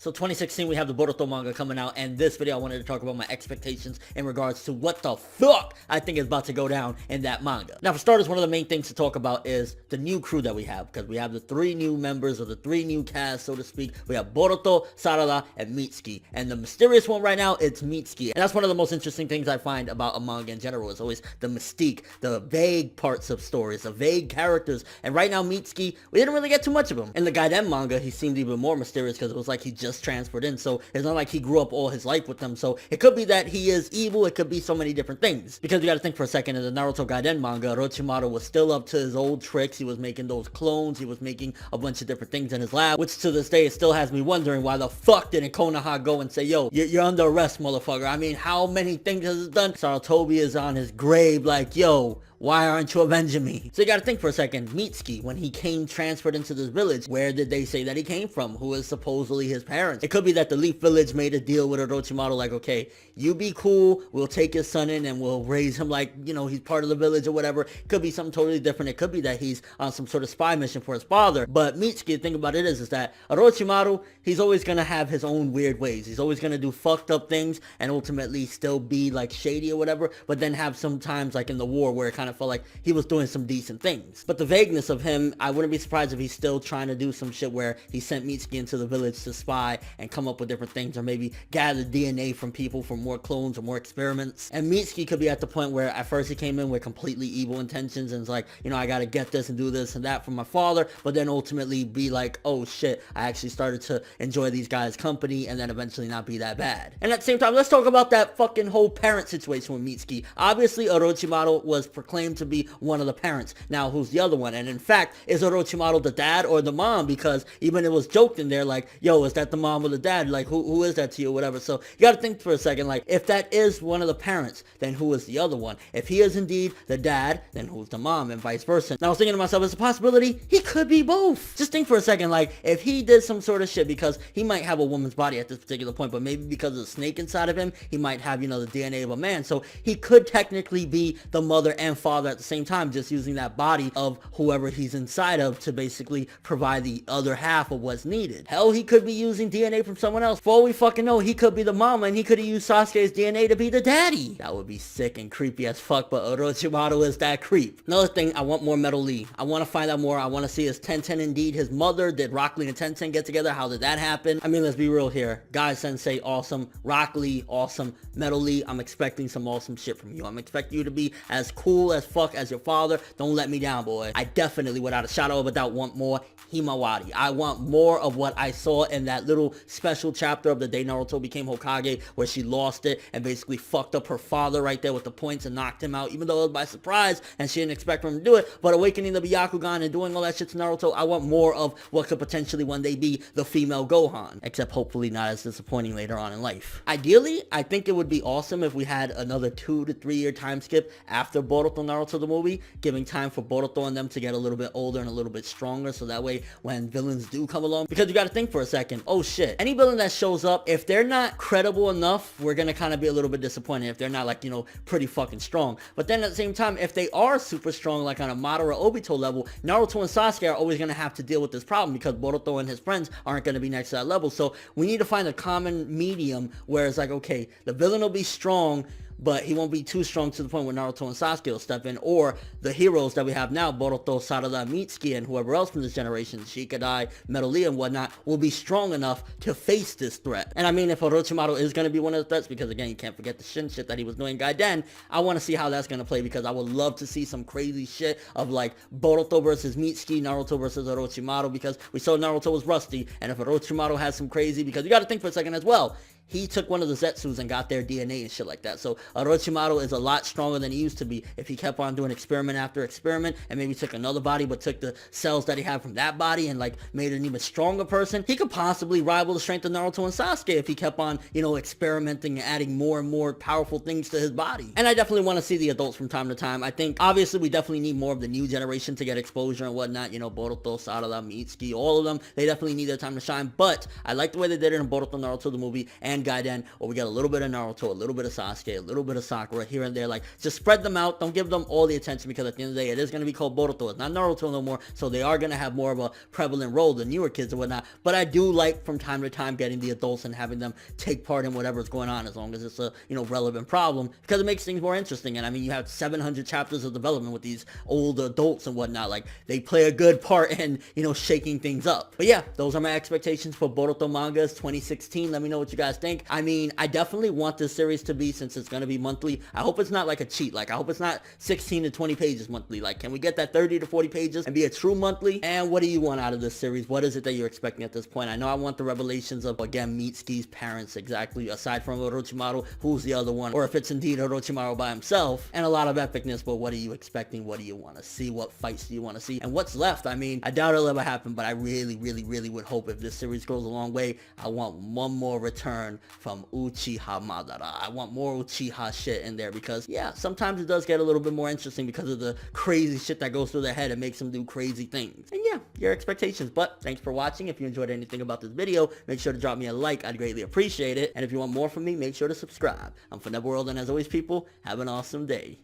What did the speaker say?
So 2016, we have the Boruto manga coming out, and this video I wanted to talk about my expectations in regards to what the fuck I think is about to go down in that manga. Now, for starters, one of the main things to talk about is the new crew that we have, because we have the 3 new members of the 3 new cast, so to speak. We have Boruto, Sarada, and Mitsuki, and the mysterious one right now, it's Mitsuki, and that's one of the most interesting things I find about a manga in general, is always the mystique, the vague parts of stories, the vague characters, and right now Mitsuki, we didn't really get too much of him. In the Gaiden manga, he seemed even more mysterious, because it was like he just transferred in, so it's not like he grew up all his life with them, so it could be that he is evil, it could be so many different things, because you gotta think for a second, in the Naruto Gaiden manga, Orochimaru was still up to his old tricks, he was making those clones, he was making a bunch of different things in his lab, which to this day, it still has me wondering why the fuck didn't Konoha go and say, yo, you're under arrest, motherfucker. I mean, how many things has it done? Sarutobi is on his grave like, yo, why aren't you avenging me? So you gotta think for a second, Mitsuki, when he came transferred into this village, where did they say that he came from? Who is supposedly his parents? It could be that the Leaf Village made a deal with Orochimaru, like, okay, you be cool, we'll take his son in and we'll raise him like, you know, he's part of the village or whatever. It could be something totally different. It could be that he's on some sort of spy mission for his father. But Mitsuki, the thing about it is that Orochimaru, he's always gonna have his own weird ways. He's always gonna do fucked up things and ultimately still be like shady or whatever, but then have some times like in the war where it kind of felt like he was doing some decent things. But the vagueness of him, I wouldn't be surprised if he's still trying to do some shit where he sent Mitsuki into the village to spy and come up with different things, or maybe gather DNA from people for more clones or more experiments. And Mitsuki could be at the point where at first he came in with completely evil intentions and it's like, you know, I gotta get this and do this and that from my father, but then ultimately be like, oh shit, I actually started to enjoy these guys' company and then eventually not be that bad. And at the same time, let's talk about that fucking whole parent situation with Mitsuki. Obviously, Orochimaru was proclaimed to be one of the parents. Now, who's the other one? And in fact, is Orochimaru the dad or the mom? Because even it was joked in there like, yo, is that the mom or the dad? Like, who is that to you or whatever? So you gotta think for a second, like, if that is one of the parents, then who is the other one? If he is indeed the dad, then who's the mom, and vice versa. Now, I was thinking to myself, it's a possibility he could be both. Just think for a second, like, if he did some sort of shit, because he might have a woman's body at this particular point, but maybe because of the snake inside of him, he might have, you know, the DNA of a man. So he could technically be the mother and father at the same time, just using that body of whoever he's inside of to basically provide the other half of what's needed. Hell, he could be using DNA from someone else. For all we fucking know, he could be the mama and he could have used Sasuke's DNA to be the daddy. That would be sick and creepy as fuck, but Orochimaru is that creep. Another thing, I want more Metal Lee. I want to find out more. I want to see, is Tenten indeed his mother? Did Rock Lee and Tenten get together? How did that happen? I mean, let's be real here. Guy Sensei, awesome. Rock Lee, awesome. Metal Lee, I'm expecting some awesome shit from you. I'm expecting you to be as cool as fuck as your father. Don't let me down, boy. I definitely, without a shadow of a doubt, want more Himawari. I want more of what I saw in that little special chapter of the day Naruto became Hokage, where she lost it and basically fucked up her father right there with the points and knocked him out, even though it was by surprise and she didn't expect him to do it. But awakening the Byakugan and doing all that shit to Naruto, I want more of what could potentially one day be the female Gohan, except hopefully not as disappointing later on in life. Ideally, I think it would be awesome if we had another 2 to 3 year time skip after Boruto Naruto the movie, giving time for Boruto and them to get a little bit older and a little bit stronger, so that way when villains do come along, because you gotta think for a second, oh shit, any villain that shows up, if they're not credible enough, we're gonna kind of be a little bit disappointed if they're not, like, you know, pretty fucking strong. But then at the same time, if they are super strong, like on a Madara Obito level, Naruto and Sasuke are always gonna have to deal with this problem because Boruto and his friends aren't gonna be next to that level. So we need to find a common medium where it's like, okay, the villain will be strong, but he won't be too strong to the point where Naruto and Sasuke will step in, or the heroes that we have now, Boruto, Sarada, Mitsuki, and whoever else from this generation, Shikadai, Metal Lee, and whatnot, will be strong enough to face this threat. And I mean, if Orochimaru is going to be one of the threats, because again, you can't forget the Shin shit that he was doing in Gaiden, I want to see how that's going to play, because I would love to see some crazy shit of like Boruto versus Mitsuki, Naruto versus Orochimaru, because we saw Naruto was rusty, and if Orochimaru has some crazy, because you got to think for a second as well, he took one of the Zetsus and got their DNA and shit like that. So Orochimaru is a lot stronger than he used to be if he kept on doing experiment after experiment and maybe took another body but took the cells that he had from that body and like made an even stronger person. He could possibly rival the strength of Naruto and Sasuke if he kept on, you know, experimenting and adding more and more powerful things to his body. And I definitely want to see the adults from time to time. I think obviously we definitely need more of the new generation to get exposure and whatnot. You know, Boruto, Sarada, Mitsuki, all of them, they definitely need their time to shine. But I like the way they did it in Boruto Naruto the movie, and and Gaiden, or we get a little bit of Naruto, a little bit of Sasuke, a little bit of Sakura here and there. Like, just spread them out. Don't give them all the attention, because at the end of the day, it is going to be called Boruto. It's not Naruto no more, so they are going to have more of a prevalent role, the newer kids and whatnot. But I do like from time to time getting the adults and having them take part in whatever's going on, as long as it's a, relevant problem, because it makes things more interesting. And I mean, you have 700 chapters of development with these old adults and whatnot. Like, they play a good part in, shaking things up. But yeah, those are my expectations for Boruto Mangas 2016. Let me know what you guys think. I mean, I definitely want this series to be, since it's going to be monthly, I hope it's not like a cheat. Like, I hope it's not 16 to 20 pages monthly. Like, can we get that 30 to 40 pages and be a true monthly? And what do you want out of this series? What is it that you're expecting at this point? I know I want the revelations of, again, Mitsuki's parents, exactly, aside from Orochimaru, who's the other one, or if it's indeed Orochimaru by himself, and a lot of epicness. But what are you expecting? What do you want to see? What fights do you want to see? And what's left? I mean, I doubt it'll ever happen, but I really, really, really would hope, if this series goes a long way, I want one more return from Uchiha Madara. I want more Uchiha shit in there, because yeah, sometimes it does get a little bit more interesting because of the crazy shit that goes through their head and makes them do crazy things. And yeah, your expectations. But thanks for watching. If you enjoyed anything about this video, make sure to drop me a like. I'd greatly appreciate it. And if you want more from me, make sure to subscribe. I'm ForneverWorld, and as always, people, have an awesome day.